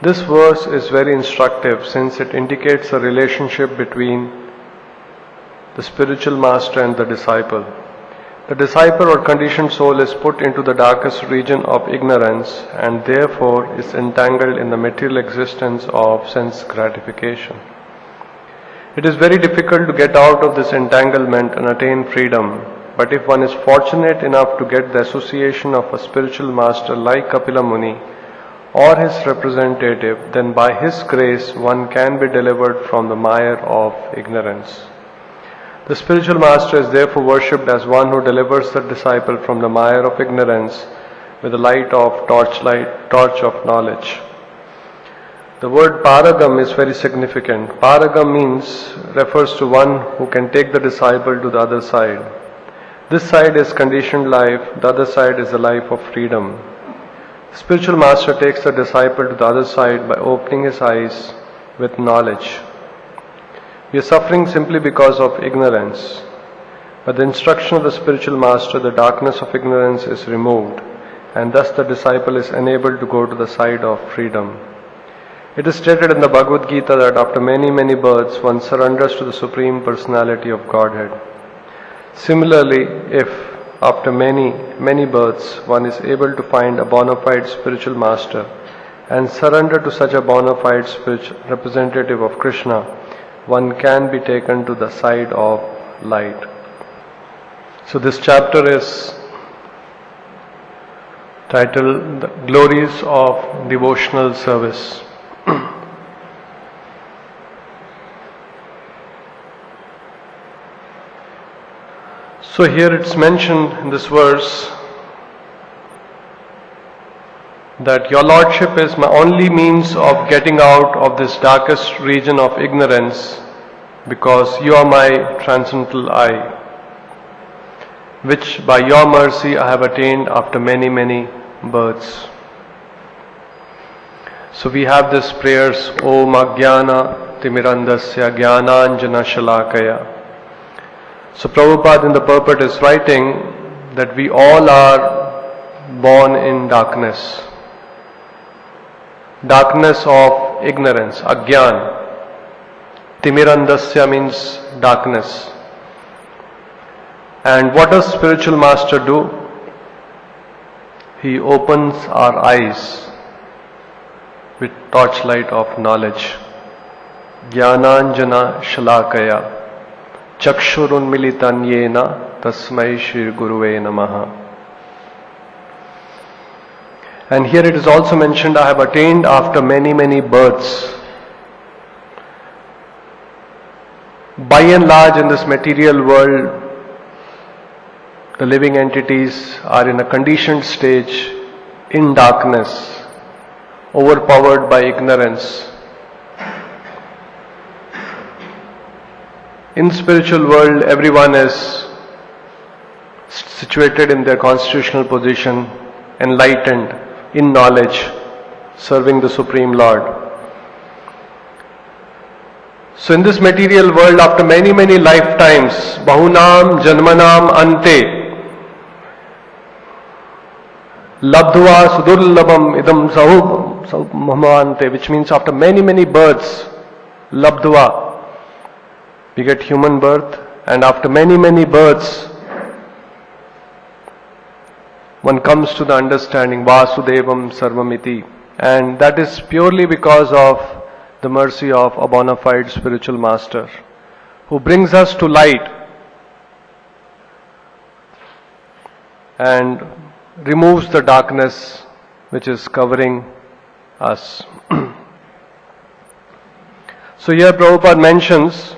This verse is very instructive since it indicates a relationship between the spiritual master and the disciple. The disciple or conditioned soul is put into the darkest region of ignorance and therefore is entangled in the material existence of sense gratification. It is very difficult to get out of this entanglement and attain freedom, but if one is fortunate enough to get the association of a spiritual master like Kapila Muni or his representative, then by his grace one can be delivered from the mire of ignorance. The spiritual master is therefore worshipped as one who delivers the disciple from the mire of ignorance with the light of torch of knowledge. The word paragam is very significant. Paragam refers to one who can take the disciple to the other side. This side is conditioned life, the other side is the life of freedom. The spiritual master takes the disciple to the other side by opening his eyes with knowledge. We are suffering simply because of ignorance. By the instruction of the spiritual master, the darkness of ignorance is removed, and thus the disciple is enabled to go to the side of freedom. It is stated in the Bhagavad Gita that after many, many births, one surrenders to the Supreme Personality of Godhead. Similarly, if after many, many births, one is able to find a bona fide spiritual master and surrender to such a bona fide spiritual representative of Krishna, one can be taken to the side of light. So this chapter is titled The Glories of Devotional Service. So here it's mentioned in this verse that your Lordship is my only means of getting out of this darkest region of ignorance, because you are my transcendental I, which by your mercy I have attained after many, many births. So we have this prayers, Om Ajnana Timirandasya Jnananjana Shalakaya. So Prabhupada in the purport is writing that we all are born in darkness. Darkness of ignorance, Ajnan. Timirandasya means darkness. And what does spiritual master do? He opens our eyes with torchlight of knowledge. Jnananjana Shalakaya. Chakshurunmilitanyena tasmai Shri Guruve Namaha. And here it is also mentioned, I have attained after many, many births. By and large in this material world, the living entities are in a conditioned stage in darkness, overpowered by ignorance. In spiritual world, everyone is situated in their constitutional position, enlightened, in knowledge, serving the Supreme Lord. So in this material world, after many, many lifetimes, Bahunam Janmanam Ante, Labdhva Sudurlabham Idam Sahubhamante, which means after many, many births, Labdhva, we get human birth, and after many, many births, one comes to the understanding Vasudevam Sarvamiti, and that is purely because of the mercy of a bona fide spiritual master who brings us to light and removes the darkness which is covering us. So here Prabhupada mentions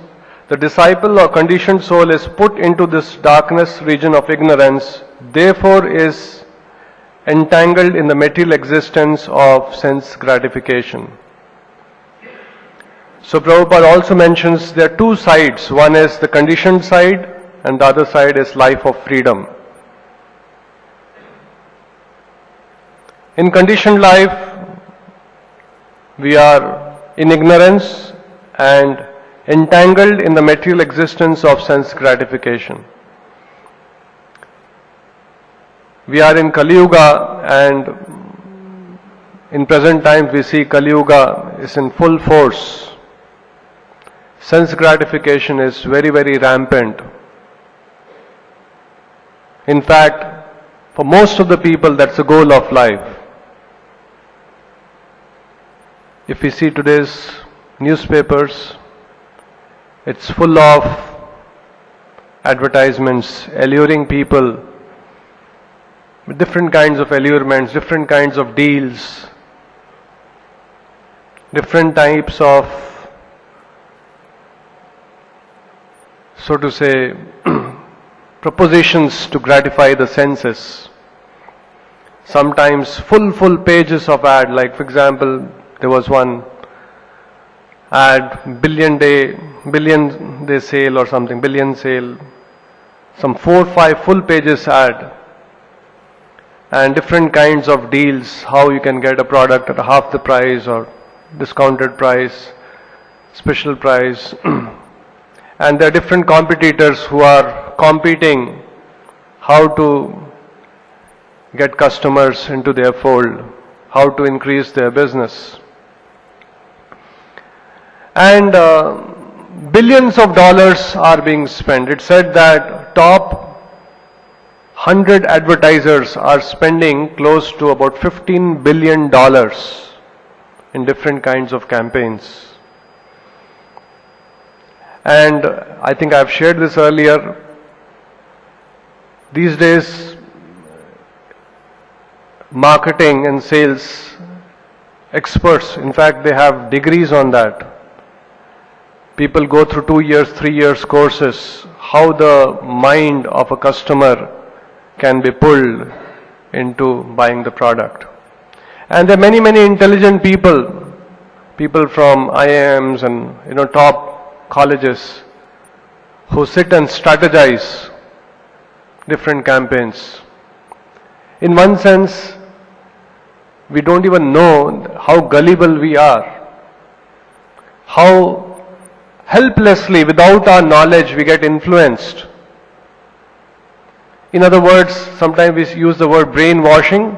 the disciple or conditioned soul is put into this darkness region of ignorance, therefore is entangled in the material existence of sense gratification. So Prabhupada also mentions there are two sides. One is the conditioned side and the other side is life of freedom. In conditioned life, we are in ignorance and entangled in the material existence of sense gratification. We are in Kali Yuga and in present times we see Kali Yuga is in full force. Sense gratification is very, very rampant. In fact, for most of the people, that's the goal of life. If we see today's newspapers, it's full of advertisements alluring people with different kinds of allurements, different kinds of deals, different types of, so to say, propositions to gratify the senses. Sometimes full pages of ad, like for example, there was one ad, billion day sale or something, billion sale, some 4 or 5 full pages ad, and different kinds of deals, how you can get a product at half the price or discounted price, special price. And there are different competitors who are competing how to get customers into their fold, how to increase their business. And billions of dollars are being spent. It said that top 100 advertisers are spending close to about $15 billion in different kinds of campaigns. And I think I've shared this earlier. These days, marketing and sales experts, in fact, they have degrees on that. People go through 2 years, 3 years courses, how the mind of a customer can be pulled into buying the product. And there are many, many intelligent people from IIMs and top colleges who sit and strategize different campaigns. In one sense, we don't even know how gullible we are, how helplessly, without our knowledge, we get influenced. In other words, sometimes we use the word brainwashing,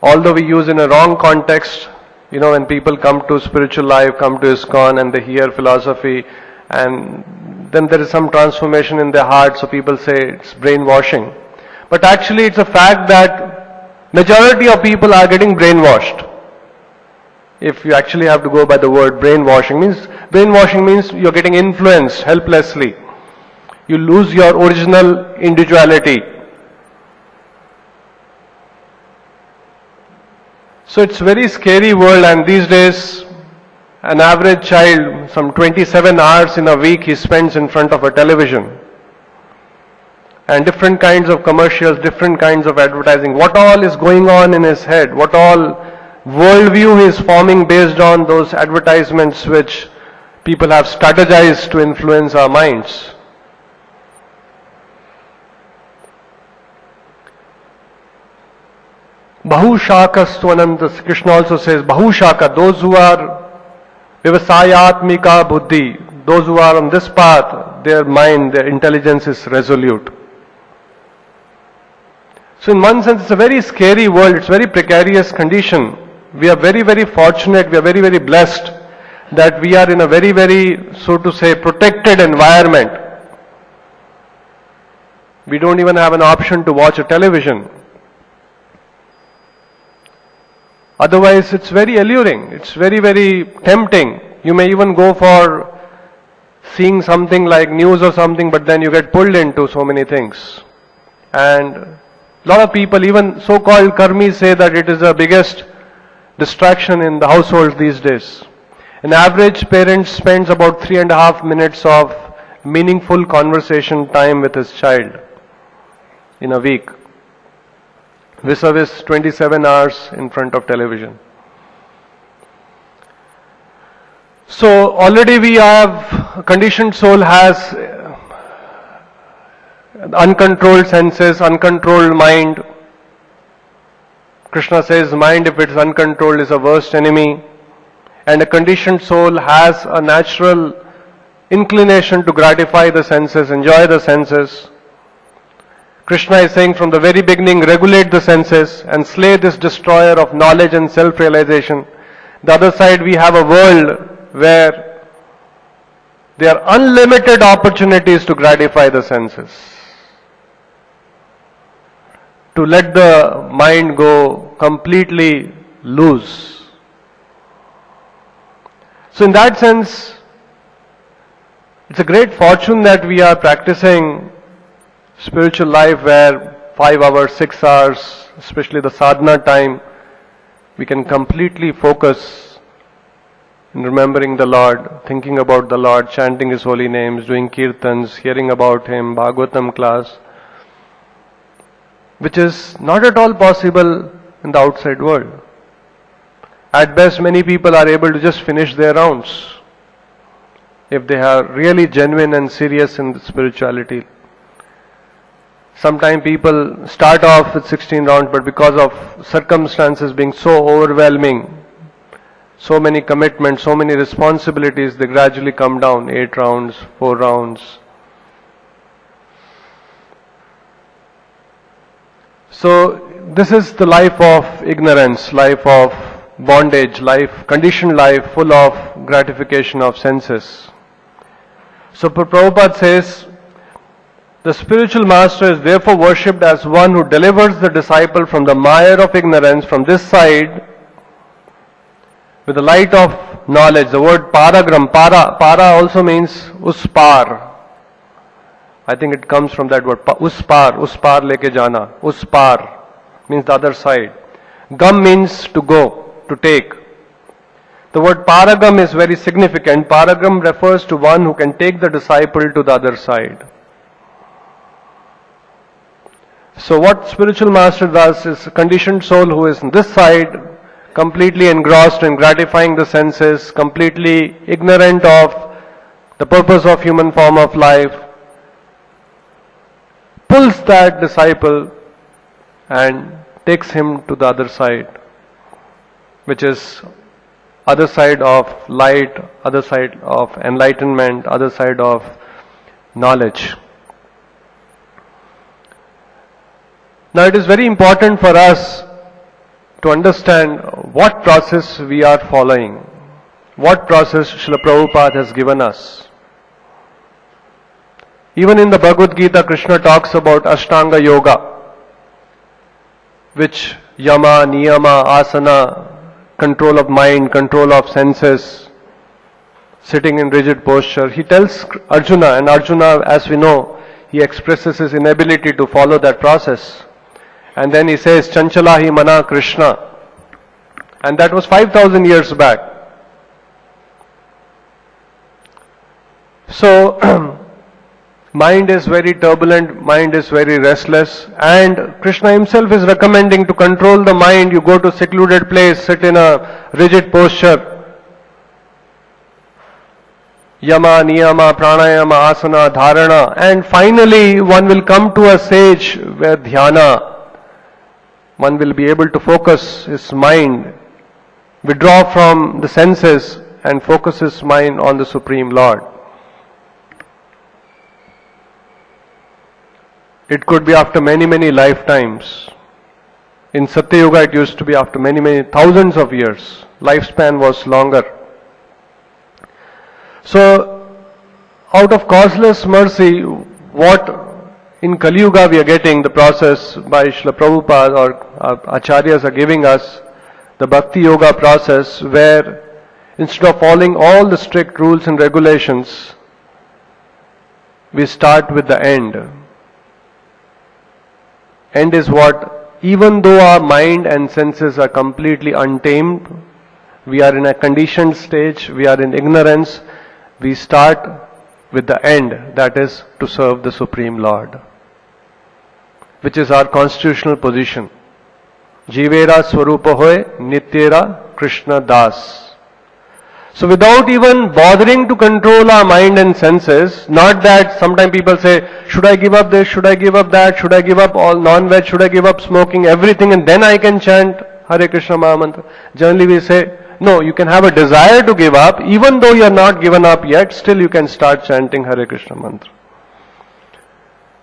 although we use in a wrong context. When people come to spiritual life, come to ISKCON and they hear philosophy, and then there is some transformation in their heart, so people say it's brainwashing. But actually it's a fact that majority of people are getting brainwashed. If you actually have to go by the word brainwashing means you're getting influenced helplessly. You lose your original individuality. So it's a very scary world, and these days an average child, some 27 hours in a week he spends in front of a television. And different kinds of commercials, different kinds of advertising. What all is going on in his head? What all worldview he is forming based on those advertisements which people have strategized to influence our minds? Bahushakastvananta, Krishna also says, Bahushaka, those who are Vivasayatmika Buddhi, those who are on this path, their mind, their intelligence is resolute. So in one sense, it's a very scary world, it's a very precarious condition. We are very, very fortunate, we are very, very blessed that we are in a very, very, so to say, protected environment. We don't even have an option to watch a television. Otherwise, it's very alluring, it's very, very tempting. You may even go for seeing something like news or something, but then you get pulled into so many things. And a lot of people, even so-called karmis, say that it is the biggest distraction in the households these days. An average parent spends about 3.5 minutes of meaningful conversation time with his child in a week, vis-a-vis 27 hours in front of television. So already we have, a conditioned soul has uncontrolled senses, uncontrolled mind. Krishna says mind, if it is uncontrolled, is a worst enemy. And a conditioned soul has a natural inclination to gratify the senses, enjoy the senses. Krishna is saying from the very beginning, regulate the senses and slay this destroyer of knowledge and self-realization. The other side, we have a world where there are unlimited opportunities to gratify the senses, to let the mind go completely loose. So in that sense, it's a great fortune that we are practicing spiritual life where 5 hours, 6 hours, especially the sadhana time, we can completely focus in remembering the Lord, thinking about the Lord, chanting His holy names, doing kirtans, hearing about Him, Bhagavatam class, which is not at all possible in the outside world. At best, many people are able to just finish their rounds if they are really genuine and serious in spirituality. Sometimes people start off with 16 rounds, but because of circumstances being so overwhelming, so many commitments, so many responsibilities, they gradually come down 8 rounds, 4 rounds. So this is the life of ignorance, life of bondage, conditioned life full of gratification of senses. So Prabhupada says, the spiritual master is therefore worshipped as one who delivers the disciple from the mire of ignorance from this side with the light of knowledge. The word paragram, para also means uspar. I think it comes from that word, uspar leke jana. Uspar means the other side. Gam means to go, to take. The word paragam is very significant. Paragam refers to one who can take the disciple to the other side. So what spiritual master does is a conditioned soul who is on this side, completely engrossed in gratifying the senses, completely ignorant of the purpose of human form of life, pulls that disciple and takes him to the other side, which is other side of light, other side of enlightenment, other side of knowledge. Now it is very important for us to understand what process we are following, what process Srila Prabhupada has given us. Even in the Bhagavad Gita, Krishna talks about Ashtanga Yoga, which yama, niyama, asana, control of mind, control of senses, sitting in rigid posture. He tells Arjuna, and Arjuna, as we know, he expresses his inability to follow that process. And then he says, Chanchala hi mana Krishna. And that was 5,000 years back. So, mind is very turbulent, mind is very restless, and Krishna himself is recommending to control the mind. You go to a secluded place, sit in a rigid posture. Yama, niyama, pranayama, asana, dharana, and finally one will come to a stage where dhyana, one will be able to focus his mind, withdraw from the senses and focus his mind on the Supreme Lord. It could be after many, many lifetimes. In Satya Yuga it used to be after many, many thousands of years. Lifespan was longer. So, out of causeless mercy, what in Kali Yuga we are getting, the process by Srila Prabhupada or Acharyas are giving us, the Bhakti Yoga process, where instead of following all the strict rules and regulations, we start with the end. End is what? Even though our mind and senses are completely untamed, we are in a conditioned stage, we are in ignorance, we start with the end, that is to serve the Supreme Lord, which is our constitutional position. Jivera Swarupa Hoy Nityera Krishna Das. So without even bothering to control our mind and senses, not that sometimes people say, should I give up this, should I give up that, should I give up all non-veg, should I give up smoking, everything, and then I can chant Hare Krishna Mahamantra. Generally we say, no, you can have a desire to give up, even though you are not given up yet, still you can start chanting Hare Krishna Mantra.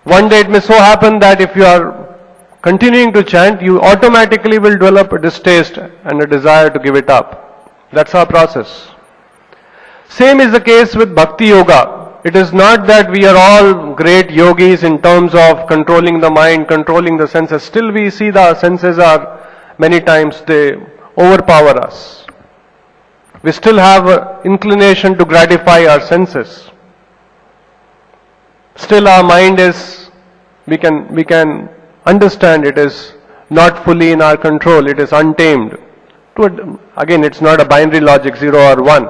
One day it may so happen that if you are continuing to chant, you automatically will develop a distaste and a desire to give it up. That's our process. Same is the case with Bhakti Yoga. It is not that we are all great yogis in terms of controlling the mind, controlling the senses. Still we see the senses are, many times they overpower us. We still have an inclination to gratify our senses. Still our mind is, we can understand it is not fully in our control, it is untamed. Again, it's not a binary logic, 0 or 1.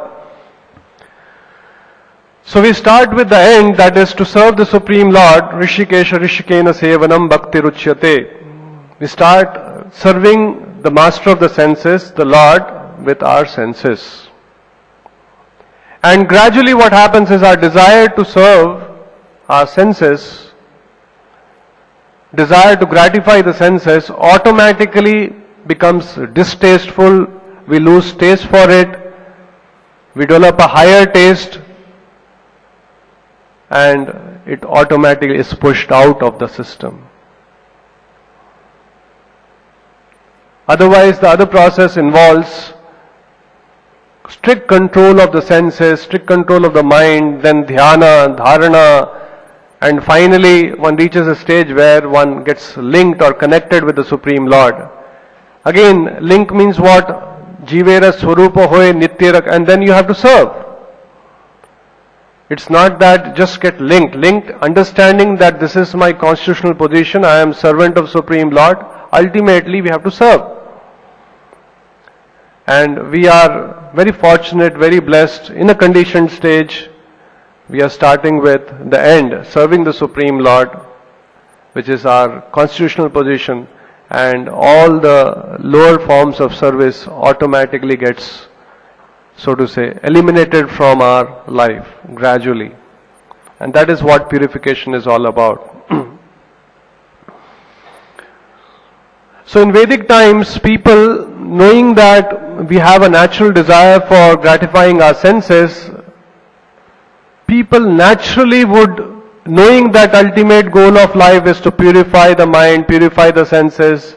So we start with the end, that is to serve the Supreme Lord, Rishikesha Rishikena Sevanam Bhakti Ruchyate. We start serving the Master of the senses, the Lord, with our senses. And gradually what happens is our desire to serve our senses, desire to gratify the senses automatically becomes distasteful, we lose taste for it, we develop a higher taste, and it automatically is pushed out of the system. Otherwise, the other process involves strict control of the senses, strict control of the mind, then dhyana, dharana, and finally one reaches a stage where one gets linked or connected with the Supreme Lord. Again, link means what? Jivera swarupa hoye nitya, and then you have to serve. It's not that just get linked. Linked, understanding that this is my constitutional position, I am servant of Supreme Lord. Ultimately, we have to serve. And we are very fortunate, very blessed. In a conditioned stage, we are starting with the end, serving the Supreme Lord, which is our constitutional position, and all the lower forms of service automatically gets, so to say, eliminated from our life gradually. And that is what purification is all about. So in Vedic times, people, knowing that we have a natural desire for gratifying our senses, people naturally would, knowing that ultimate goal of life is to purify the mind, purify the senses,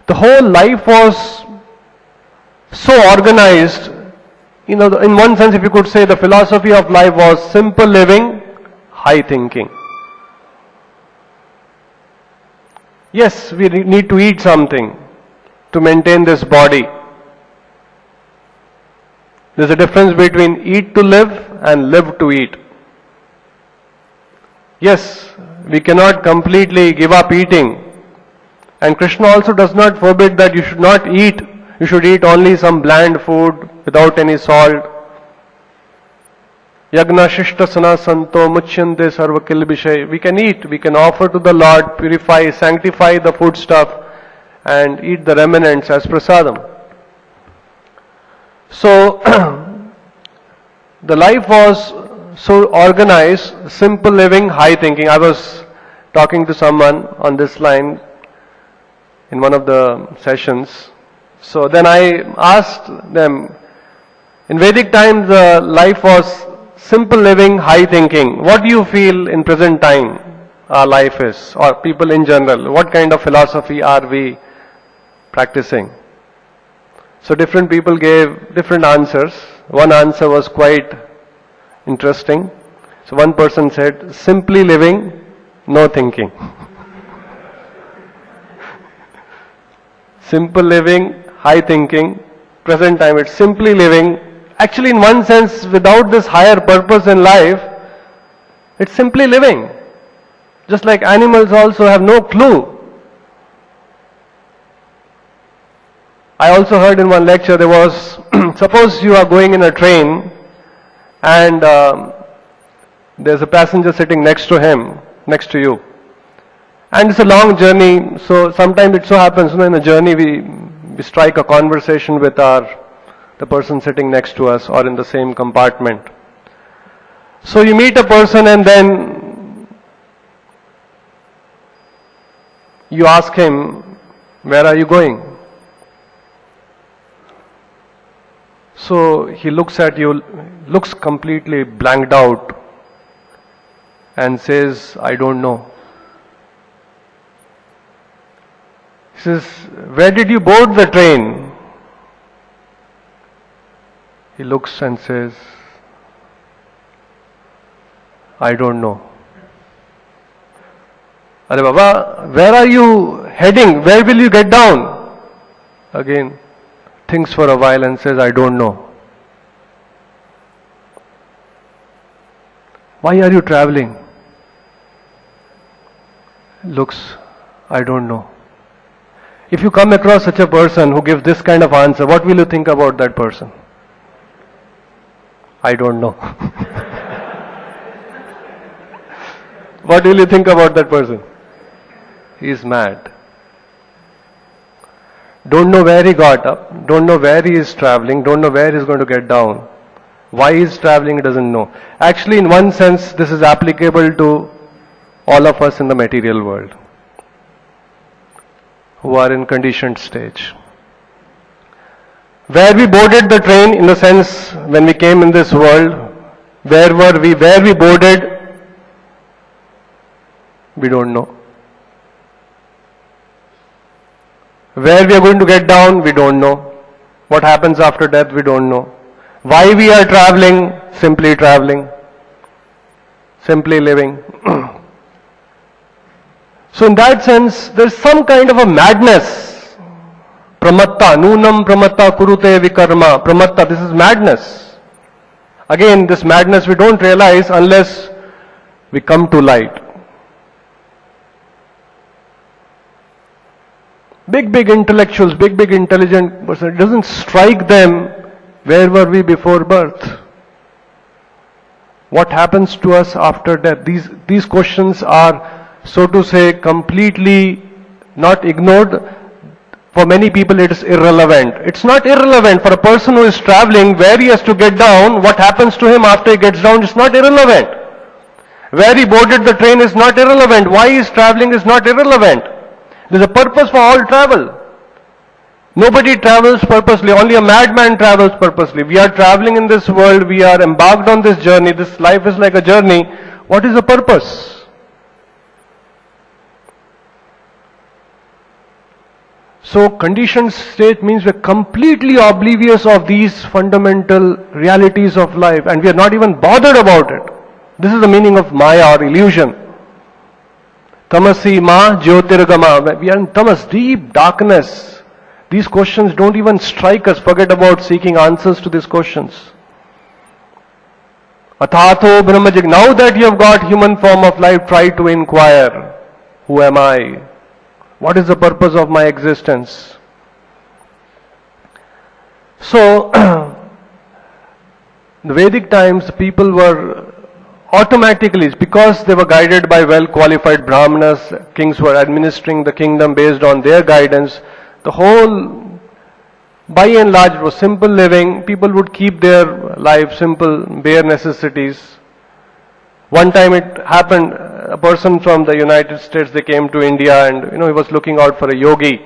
the whole life was so organized. In one sense, if you could say, the philosophy of life was simple living, high thinking. Yes, we need to eat something to maintain this body. There's a difference between eat to live and live to eat. Yes, we cannot completely give up eating. And Krishna also does not forbid that you should not eat. You should eat only some bland food without any salt. Yagna Shishta Sana Santo Muchyante Sarva Kilbishay. We can eat, we can offer to the Lord, purify, sanctify the food stuff, and eat the remnants as prasadam. So, the life was so organized, simple living, high thinking. I was talking to someone on this line in one of the sessions. So then I asked them, in Vedic times the life was simple living, high thinking. What do you feel in present time our life is, or people in general? What kind of philosophy are we practicing? So different people gave different answers. One answer was quite interesting. So one person said, simply living, no thinking. Simple living, high thinking. Present time, it's simply living. Actually, in one sense, without this higher purpose in life, it's simply living. Just like animals also have no clue. I also heard in one lecture there was, suppose you are going in a train and there's a passenger sitting next to him, next to you. And it's a long journey, so sometimes it so happens, in the journey we strike a conversation with the person sitting next to us or in the same compartment. So you meet a person and then you ask him, where are you going? So he looks at you, looks completely blanked out and says, I don't know. He says, where did you board the train? He looks and says, I don't know. Are Baba, where are you heading? Where will you get down? Again, thinks for a while and says, I don't know. Why are you traveling? Looks, I don't know. If you come across such a person who gives this kind of answer, what will you think about that person? I don't know. What will you think about that person? He is mad. Don't know where he got up, don't know where he is traveling, don't know where he is going to get down. Why he is traveling, he doesn't know. Actually, in one sense, this is applicable to all of us in the material world who are in conditioned stage. Where we boarded the train, in the sense when we came in this world, where were we, where we boarded, we don't know. Where we are going to get down, we don't know. What happens after death, we don't know. Why we are traveling, simply living. So in that sense, there is some kind of a madness. Pramatta, nunam pramatta kurute vikarma. Pramatta, this is madness. Again, this madness we don't realize unless we come to light. Big intellectuals, big intelligent person, it doesn't strike them, where were we before birth? What happens to us after death? These questions are, so to say, completely not ignored. For many people it is irrelevant. It's not irrelevant. For a person who is traveling, where he has to get down, what happens to him after he gets down is not irrelevant. Where he boarded the train is not irrelevant. Why he is traveling is not irrelevant. There's a purpose for all travel. Nobody travels purposely, only a madman travels purposely. We are traveling in this world, we are embarked on this journey, this life is like a journey. What is the purpose? So conditioned state means we're completely oblivious of these fundamental realities of life and we are not even bothered about it. This is the meaning of Maya or illusion. Tamasi ma jyotirgama. We are in tamas, deep darkness. These questions don't even strike us. Forget about seeking answers to these questions. Athato brahmajig. Now that you have got human form of life, try to inquire. Who am I? What is the purpose of my existence? So, in the Vedic times, people were automatically, because they were guided by well-qualified brahmanas, kings were administering the kingdom based on their guidance. The whole, by and large, was simple living. People would keep their life simple, bare necessities. One time it happened, a person from the United States, they came to India and, he was looking out for a yogi.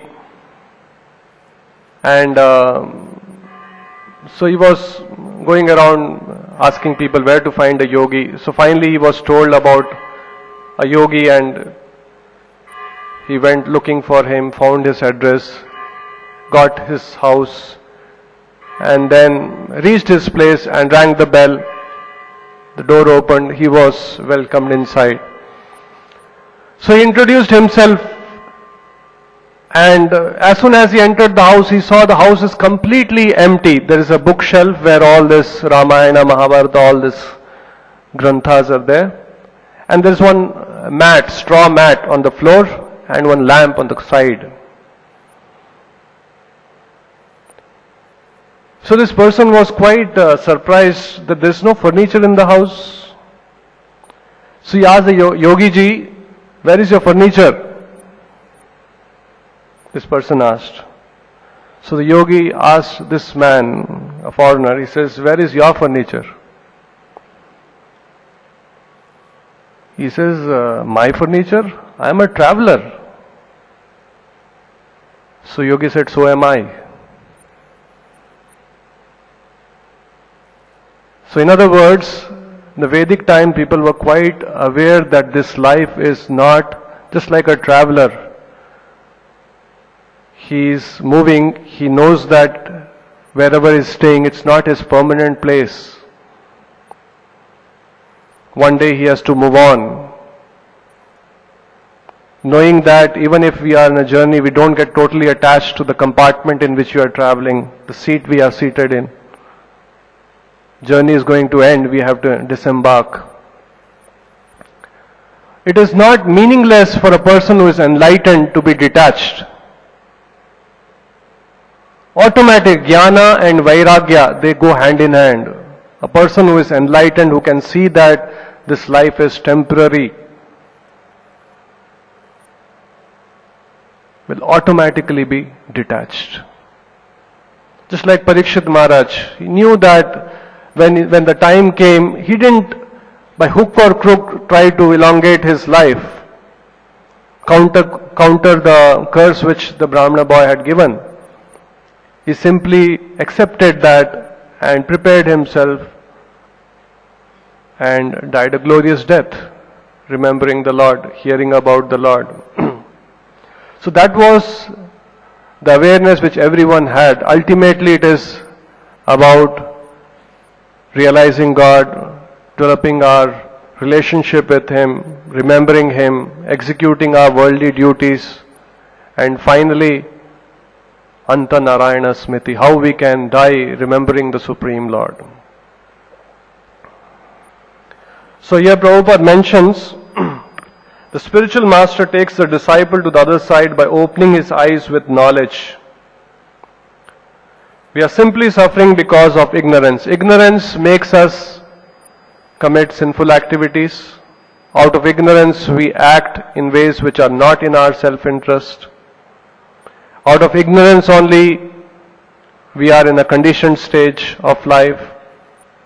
And so he was going around asking people where to find a yogi. So finally he was told about a yogi and he went looking for him, found his address, got his house and then reached his place and rang the bell. The door opened, he was welcomed inside. So he introduced himself and as soon as he entered the house, he saw the house is completely empty. There is a bookshelf where all this Ramayana, Mahabharata, all this granthas are there. And there is one mat, straw mat on the floor and one lamp on the side. So this person was quite surprised that there is no furniture in the house. So he asked the Yogi ji, where is your furniture? This person asked. So the yogi asked this man, a foreigner, he says, where is your furniture? He says, my furniture? I am a traveler. So yogi said, so am I. So in other words, in the Vedic time, people were quite aware that this life is not just like a traveler. he is moving, he knows that wherever he is staying, it's not his permanent place. One day he has to move on. Knowing that even if we are in a journey, we don't get totally attached to the compartment in which we are traveling, the seat we are seated in. Journey is going to end, we have to disembark. It is not meaningless for a person who is enlightened to be detached. Automatic jnana and vairagya, they go hand in hand. A person who is enlightened, who can see that this life is temporary, will automatically be detached. Just like Parikshit Maharaj, he knew that when the time came, he didn't by hook or crook try to elongate his life, counter the curse which the Brahmana boy had given. He simply accepted that and prepared himself and died a glorious death, remembering the Lord, hearing about the Lord. So that was the awareness which everyone had. Ultimately it is about realizing God, developing our relationship with Him, remembering Him, executing our worldly duties, and finally, Anta Narayana Smriti, how we can die remembering the Supreme Lord. So here Prabhupada mentions, the spiritual master takes the disciple to the other side by opening his eyes with knowledge. We are simply suffering because of ignorance. Ignorance makes us commit sinful activities. Out of ignorance we act in ways which are not in our self-interest. Out of ignorance only we are in a conditioned stage of life.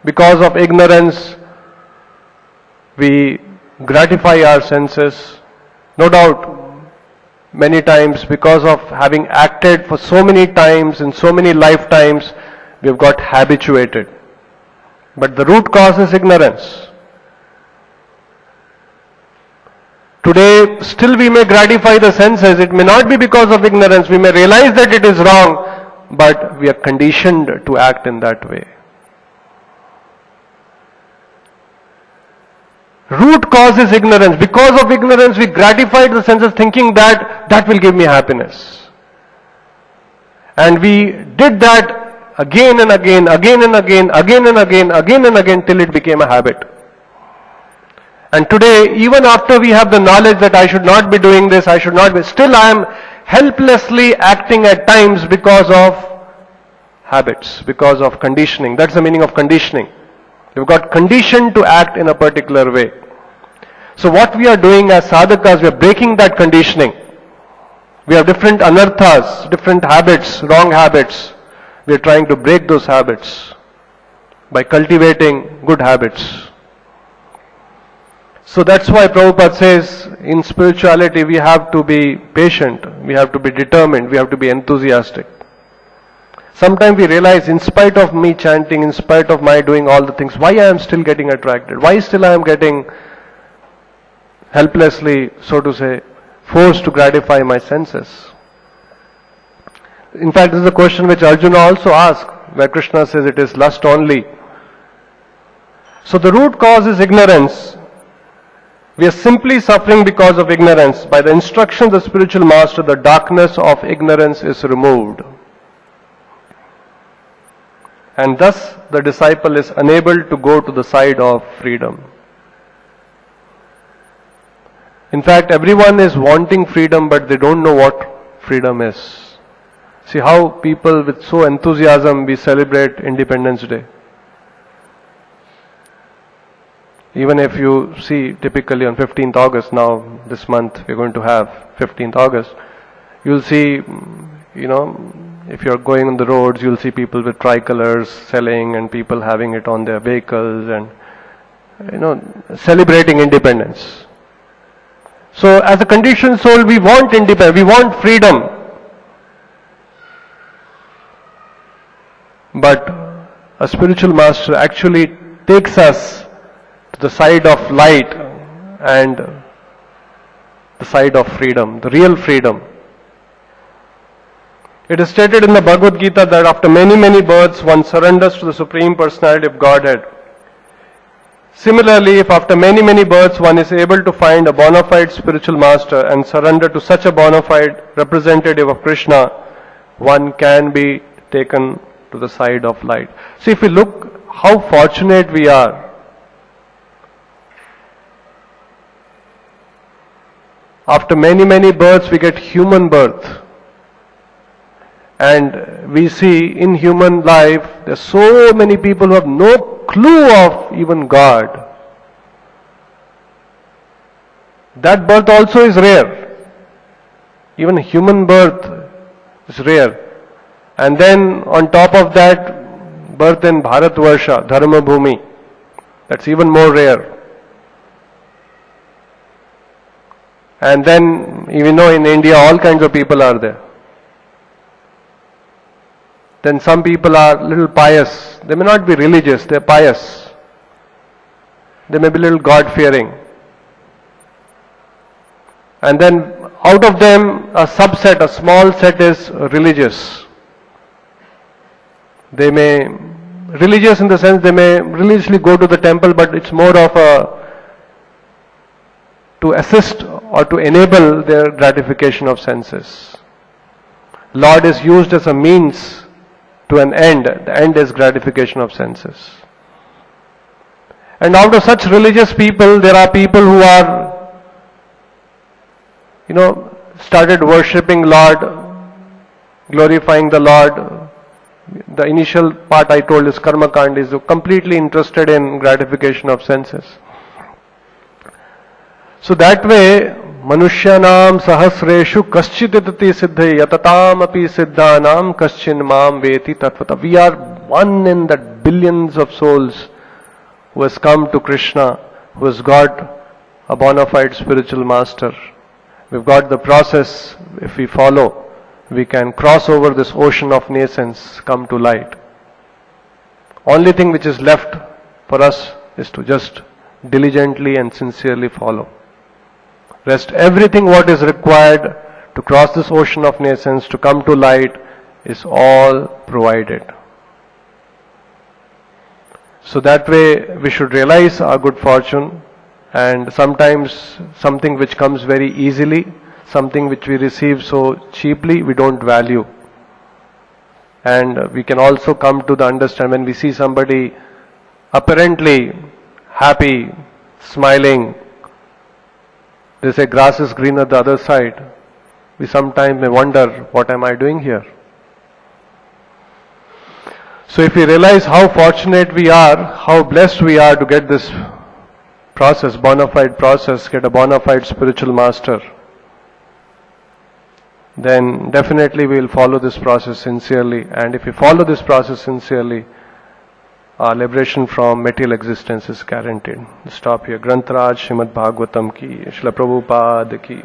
Because of ignorance we gratify our senses. No doubt, many times because of having acted for so many times in so many lifetimes, we have got habituated. But the root cause is ignorance. Today, still we may gratify the senses. It may not be because of ignorance. We may realize that it is wrong, but we are conditioned to act in that way. Root cause is ignorance. Because of ignorance, we gratified the senses thinking that that will give me happiness. And we did that again and again, again and again, again and again, again and again till it became a habit. And today, even after we have the knowledge that I should not be doing this, I should not be, still I am helplessly acting at times because of habits, because of conditioning. That's the meaning of conditioning. We've got conditioned to act in a particular way. So what we are doing as sadhakas, we are breaking that conditioning. We have different anarthas, different habits, wrong habits. We are trying to break those habits by cultivating good habits. So that's why Prabhupada says, in spirituality we have to be patient, we have to be determined, we have to be enthusiastic. Sometimes we realize, in spite of me chanting, in spite of my doing all the things, why I am still getting attracted? Why still I am getting helplessly, so to say, forced to gratify my senses? In fact, this is a question which Arjuna also asked, where Krishna says it is lust only. So the root cause is ignorance. We are simply suffering because of ignorance. By the instruction of the spiritual master, the darkness of ignorance is removed. And thus the disciple is unable to go to the side of freedom. In fact, everyone is wanting freedom, but they don't know what freedom is. See how people with so enthusiasm we celebrate Independence Day. Even if you see typically on 15th August, now this month we're going to have 15th August, you'll see, if you're going on the roads, you'll see people with tricolors selling and people having it on their vehicles and, celebrating independence. So as a conditioned soul, we want independence, we want freedom. But a spiritual master actually takes us to the side of light and the side of freedom, the real freedom. It is stated in the Bhagavad Gita that after many, many births, one surrenders to the Supreme Personality of Godhead. Similarly, if after many, many births one is able to find a bona fide spiritual master and surrender to such a bona fide representative of Krishna, one can be taken to the side of light. So if we look how fortunate we are, after many, many births we get human birth. And we see in human life, there are so many people who have no clue of even God. That birth also is rare. Even human birth is rare. And then on top of that, birth in Bharatvarsha, Dharma Bhumi, that's even more rare. And then, you know, in India all kinds of people are there. Then some people are little pious. They may not be religious, they are pious. They may be little God-fearing. And then out of them, a subset, a small set is religious. They may, religious in the sense they may religiously go to the temple, but it's more of a, to assist or to enable their gratification of senses. Lord is used as a means to an end. The end is gratification of senses. And out of such religious people, there are people who are, started worshipping Lord, glorifying the Lord. The initial part I told is karma kand, is completely interested in gratification of senses. So that way, Manushyanam sahasreshu kaschititati siddhi yatatam api siddhanam kaschin mam veti tatvata. We are one in that billions of souls who has come to Krishna, who has got a bona fide spiritual master. We've got the process. If we follow, we can cross over this ocean of nascence, come to light. Only thing which is left for us is to just diligently and sincerely follow. Rest everything what is required to cross this ocean of nascence, to come to light, is all provided. So that way we should realize our good fortune, and sometimes something which comes very easily, something which we receive so cheaply, we don't value. And we can also come to the understanding when we see somebody apparently happy, smiling, they say grass is greener the other side. We sometimes may wonder, what am I doing here? So if we realize how fortunate we are, how blessed we are to get this process, bona fide process, get a bona fide spiritual master, then definitely we will follow this process sincerely. And if we follow this process sincerely, our liberation from material existence is guaranteed. Stop here. Grantaraj Srimad Bhagavatam ki, Srila Prabhupada ki.